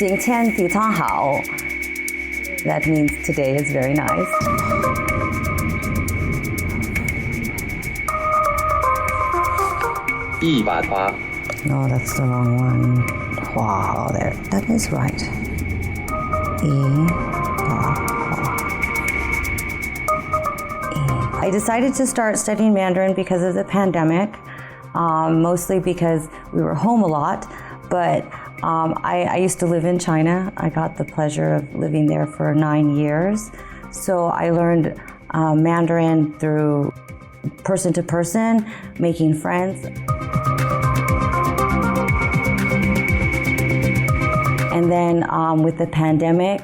今天非常好. That means today is very nice. 188. No, that's the wrong one. Wow, there. That is right. 188. I decided to start studying Mandarin because of the pandemic, mostly because we were home a lot, but I used to live in China. I got the pleasure of living there for 9 years. So I learned Mandarin through person to person, making friends. And then with the pandemic,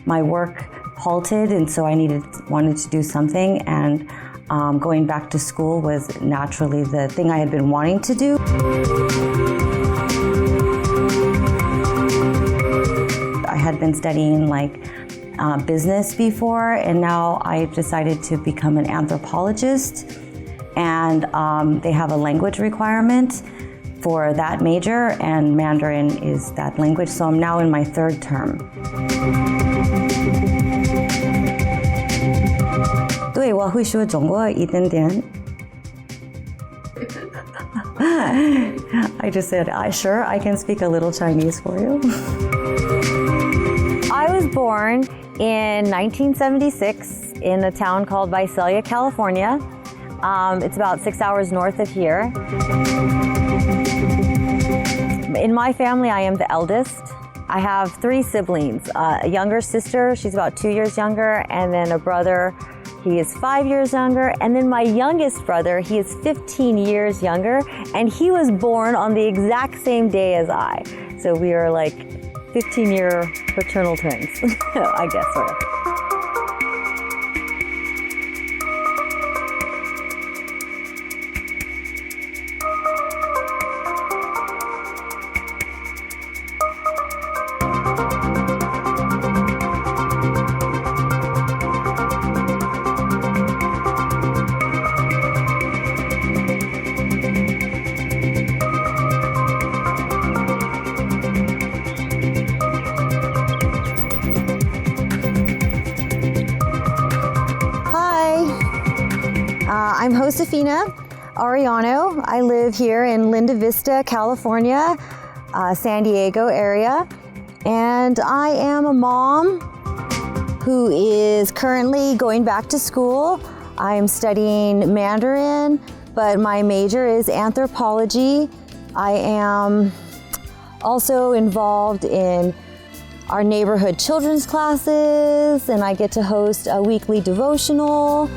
my work halted, and so I wanted to do something, and going back to school was naturally the thing I had been wanting to do. I had been studying business before, and now I decided to become an anthropologist, and they have a language requirement for that major, and Mandarin is that language, so I'm now in my 3rd term. 对，我会说中国一点点。I just said, sure, I can speak a little Chinese for you. I was born in 1976 in a town called Visalia, California. It's about 6 hours north of here. In my family, I am the eldest. I have 3 siblings, a younger sister, she's about 2 years younger, and then a brother, he is 5 years younger, and then my youngest brother, he is 15 years younger, and he was born on the exact same day as I. So we are like 15-year fraternal twins, I guess, sort of. I'm Josephina Arellano. I live here in Linda Vista, California, San Diego area, and I am a mom who is currently going back to school. I am studying Mandarin, but my major is anthropology. I am also involved in our neighborhood children's classes, and I get to host a weekly devotional.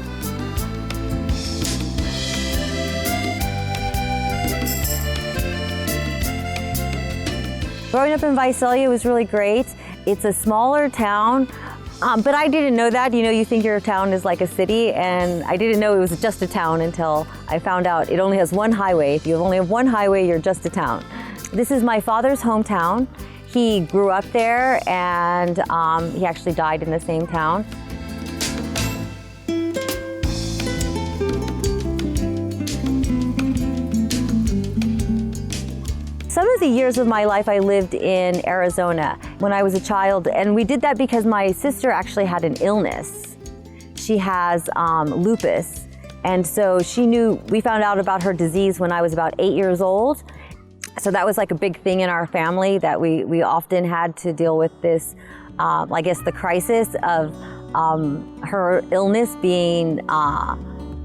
Growing up in Visalia was really great. It's a smaller town, but I didn't know that. You know, you think your town is like a city, and I didn't know it was just a town until I found out it only has one highway. If you only have one highway, you're just a town. This is my father's hometown. He grew up there, and he actually died in the same town. Some of the years of my life I lived in Arizona when I was a child, and we did that because my sister actually had an illness. She has lupus, and so we found out about her disease when I was about 8 years old. So that was like a big thing in our family, that we often had to deal with this, I guess the crisis of her illness being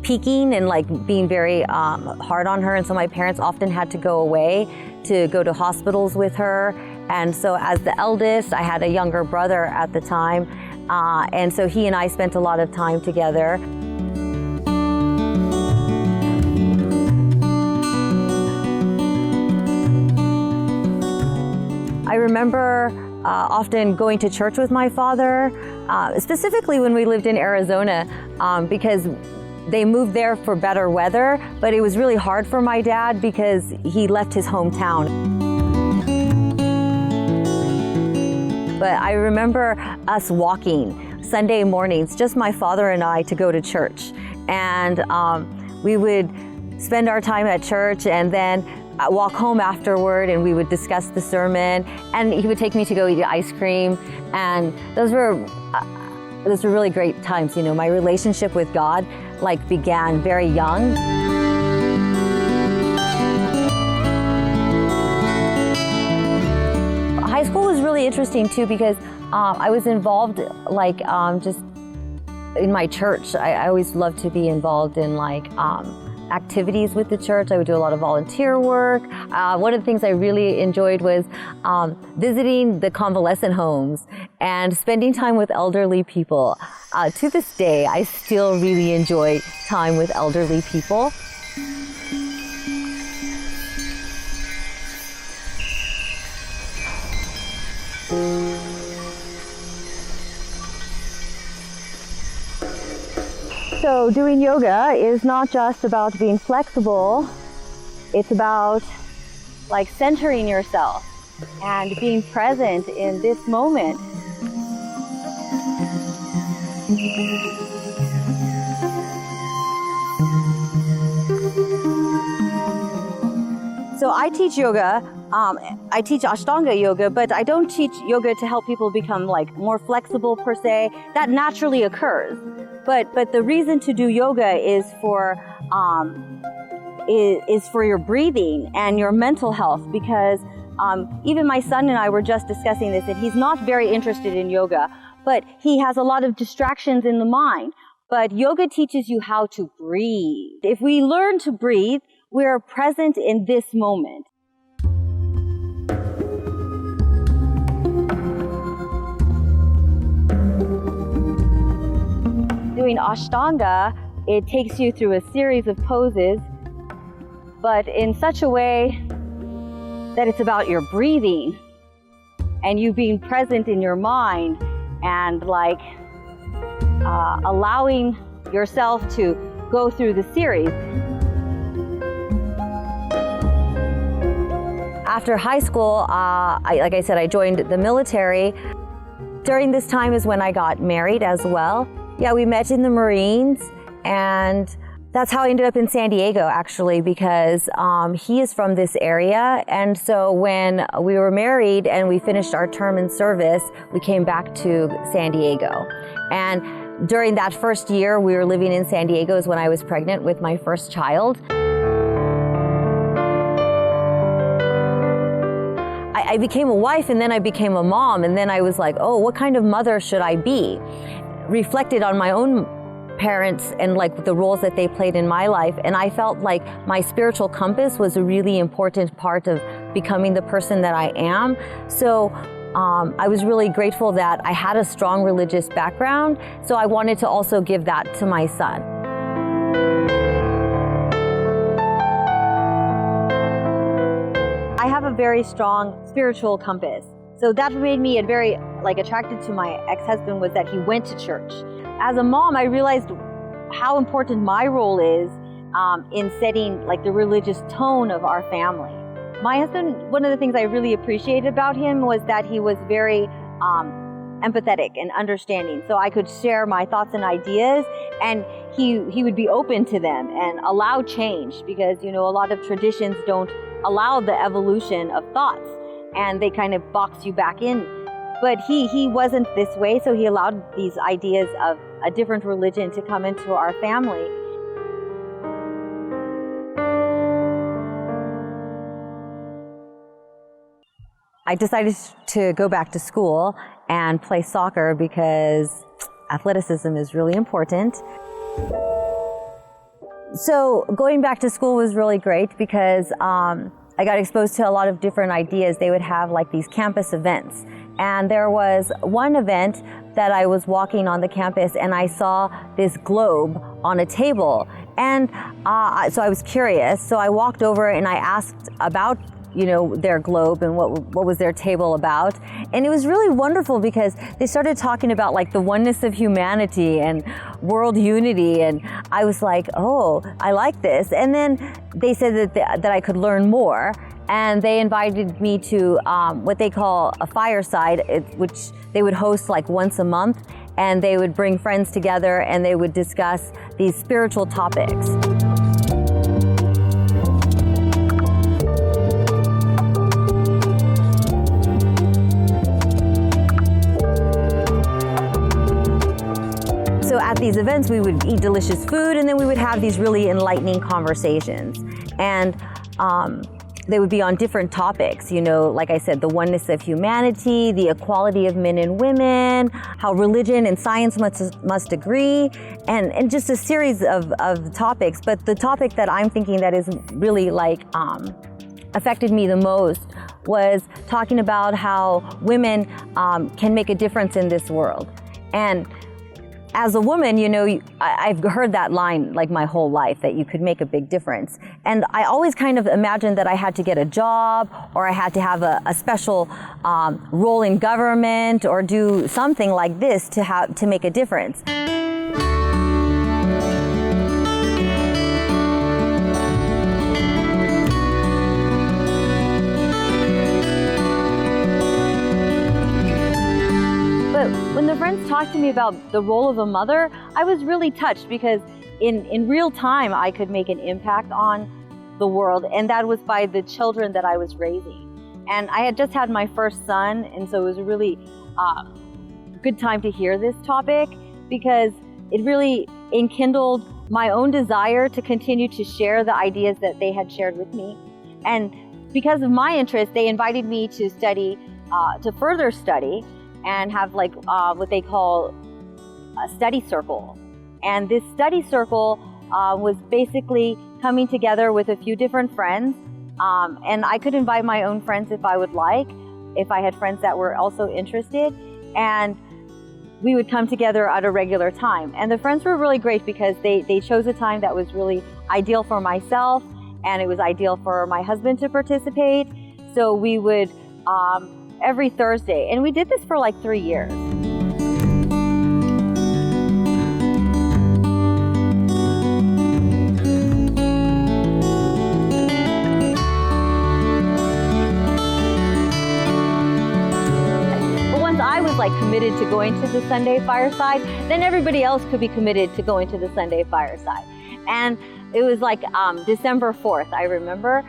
peaking and being very hard on her, and so my parents often had to go away to go to hospitals with her. And so as the eldest, I had a younger brother at the time, and so he and I spent a lot of time together. I remember often going to church with my father, specifically when we lived in Arizona, because they moved there for better weather, but it was really hard for my dad because he left his hometown. But I remember us walking Sunday mornings, just my father and I, to go to church. And we would spend our time at church, and then walk home afterward and we would discuss the sermon, and he would take me to go eat ice cream, and those were really great times. You know, my relationship with God began very young. High school was really interesting too because I was involved just in my church. I always loved to be involved in activities with the church. I would do a lot of volunteer work. One of the things I really enjoyed was visiting the convalescent homes and spending time with elderly people. To this day, I still really enjoy time with elderly people. So doing yoga is not just about being flexible, it's about centering yourself and being present in this moment. So I teach yoga, I teach Ashtanga yoga, but I don't teach yoga to help people become more flexible per se. That naturally occurs. But the reason to do yoga is for your breathing and your mental health, because even my son and I were just discussing this, and he's not very interested in yoga, but he has a lot of distractions in the mind. But yoga teaches you how to breathe. If we learn to breathe, we are present in this moment. Doing Ashtanga, it takes you through a series of poses, but in such a way that it's about your breathing and you being present in your mind and allowing yourself to go through the series. After high school, like I said, I joined the military. During this time is when I got married as well. Yeah, we met in the Marines, and that's how I ended up in San Diego, actually, because he is from this area. And so when we were married and we finished our term in service, we came back to San Diego. And during that first year we were living in San Diego is when I was pregnant with my first child. I became a wife, and then I became a mom, and then I was like, oh, what kind of mother should I be? Reflected on my own parents and the roles that they played in my life, and I felt like my spiritual compass was a really important part of becoming the person that I am. So I was really grateful that I had a strong religious background, so I wanted to also give that to my son. I have a very strong spiritual compass. So that made me very attracted to my ex-husband, was that he went to church. As a mom, I realized how important my role is in setting the religious tone of our family. My husband, one of the things I really appreciated about him was that he was very empathetic and understanding. So I could share my thoughts and ideas, and he would be open to them and allow change, because a lot of traditions don't allow the evolution of thoughts, and they kind of box you back in. But he wasn't this way, so he allowed these ideas of a different religion to come into our family. I decided to go back to school and play soccer because athleticism is really important. So going back to school was really great because I got exposed to a lot of different ideas. They would have these campus events. And there was one event that I was walking on the campus, and I saw this globe on a table. And so I was curious. So I walked over and I asked about their globe and what was their table about. And it was really wonderful because they started talking about the oneness of humanity and world unity, and I was like, oh, I like this. And then they said that I could learn more, and they invited me to what they call a fireside, which they would host once a month, and they would bring friends together and they would discuss these spiritual topics. at these events, we would eat delicious food, and then we would have these really enlightening conversations. And they would be on different topics, you know, like I said, the oneness of humanity, the equality of men and women, how religion and science must agree, and just a series of topics. But the topic that I'm thinking that is really like affected me the most was talking about how women can make a difference in this world. And as a woman, you know, I've heard that line like my whole life, that you could make a big difference. And I always kind of imagined that I had to get a job, or I had to have a special role in government, or do something like this to make a difference. When the friends talked to me about the role of a mother, I was really touched, because in real time I could make an impact on the world, and that was by the children that I was raising. And I had just had my first son, and so it was a really good time to hear this topic, because it really enkindled my own desire to continue to share the ideas that they had shared with me. And because of my interest, they invited me to study, to further study, and have like what they call a study circle. And this study circle was basically coming together with a few different friends, and I could invite my own friends if I would like, if I had friends that were also interested, and we would come together at a regular time. And the friends were really great, because they chose a time that was really ideal for myself, and it was ideal for my husband to participate. So we would every Thursday, and we did this for like 3 years. But once I was like committed to going to the Sunday fireside, then everybody else could be committed to going to the Sunday fireside. And it was like December 4th, I remember.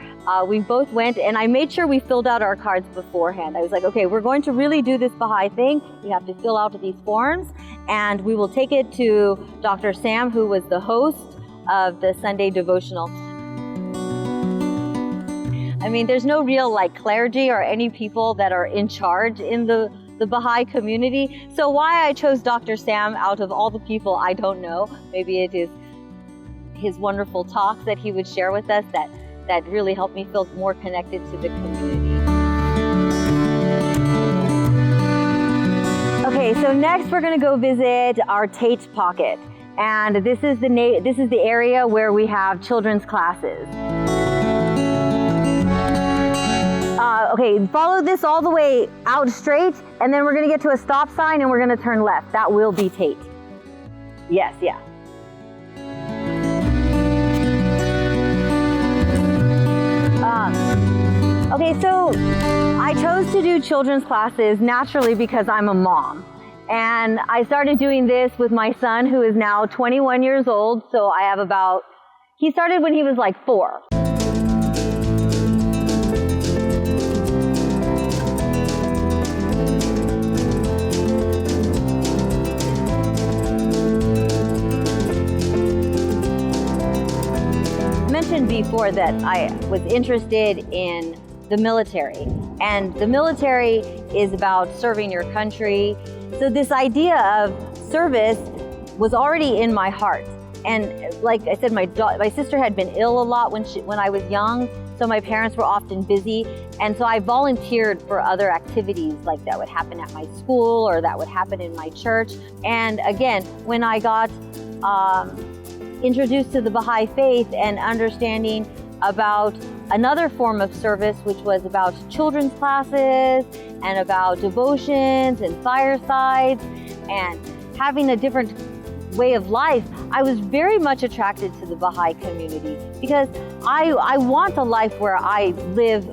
We both went, and I made sure we filled out our cards beforehand. I was like, okay, we're going to really do this Baha'i thing. We have to fill out these forms, and we will take it to Dr. Sam, who was the host of the Sunday devotional. I mean, there's no real like clergy or any people that are in charge in the Baha'i community. So why I chose Dr. Sam out of all the people, I don't know. Maybe it is his wonderful talks that he would share with us that really helped me feel more connected to the community. Okay, so next we're going to go visit our Tate Pocket, and this is the area where we have children's classes. Okay, follow this all the way out straight, and then we're going to get to a stop sign, and we're going to turn left. That will be Tate. Yes, yeah. Okay, so I chose to do children's classes naturally because I'm a mom. And I started doing this with my son, who is now 21 years old. So I have he started when he was like 4. I mentioned before that I was interested in the military, and the military is about serving your country. So this idea of service was already in my heart. And like I said, my sister had been ill a lot when I was young, so my parents were often busy, and so I volunteered for other activities like that would happen at my school or that would happen in my church. And again, when I got introduced to the Baha'i faith and understanding about another form of service, which was about children's classes and about devotions and firesides and having a different way of life, I was very much attracted to the Baha'i community, because I want a life where I live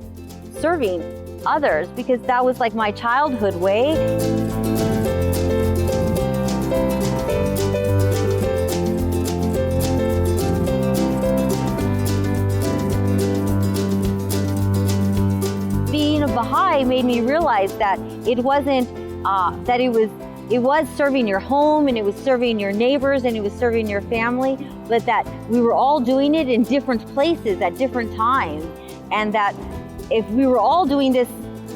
serving others, because that was like my childhood way. Being a Baha'i made me realize that it wasn't, that it was it was serving your home, and it was serving your neighbors, and it was serving your family, but that we were all doing it in different places at different times, and that if we were all doing this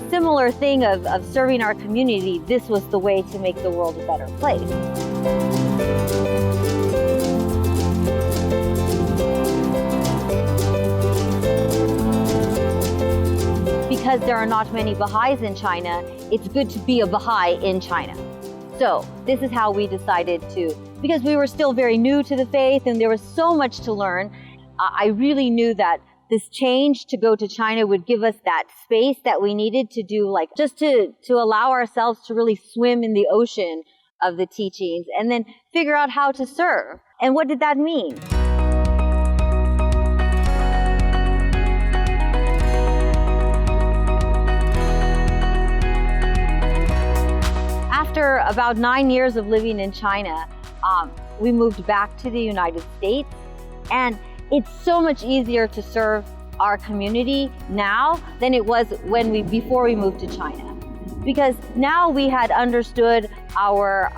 similar thing of serving our community, this was the way to make the world a better place. Because there are not many Baha'is in China, it's good to be a Baha'i in China. So this is how we decided to, because we were still very new to the faith and there was so much to learn, I really knew that this change to go to China would give us that space that we needed to do, like just to allow ourselves to really swim in the ocean of the teachings and then figure out how to serve. And what did that mean? After about 9 years of living in China, we moved back to the United States, and it's so much easier to serve our community now than it was before we moved to China. Because now we had understood our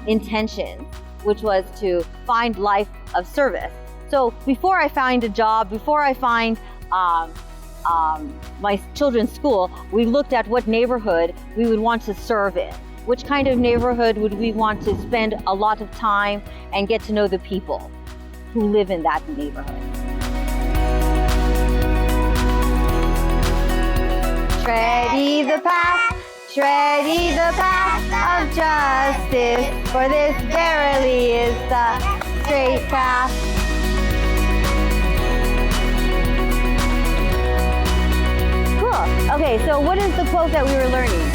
intention, which was to find life of service. So before I find a job, before I find my children's school, we looked at what neighborhood we would want to serve in. Which kind of neighborhood would we want to spend a lot of time and get to know the people who live in that neighborhood. Tread ye the path of justice, for this verily is the straight path. Cool. Okay, so what is the quote that we were learning?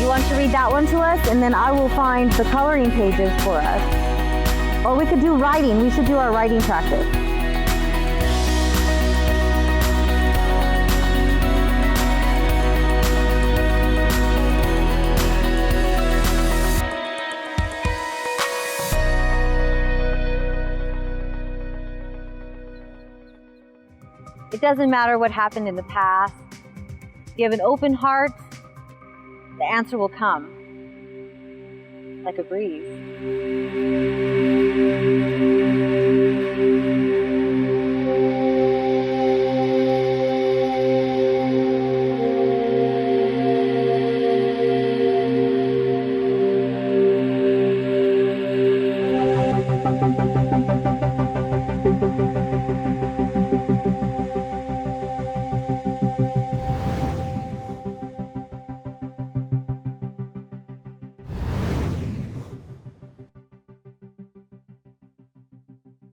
You want to read that one to us, and then I will find the coloring pages for us. Or we could do writing. We should do our writing practice. It doesn't matter what happened in the past. If you have an open heart, the answer will come like a breeze.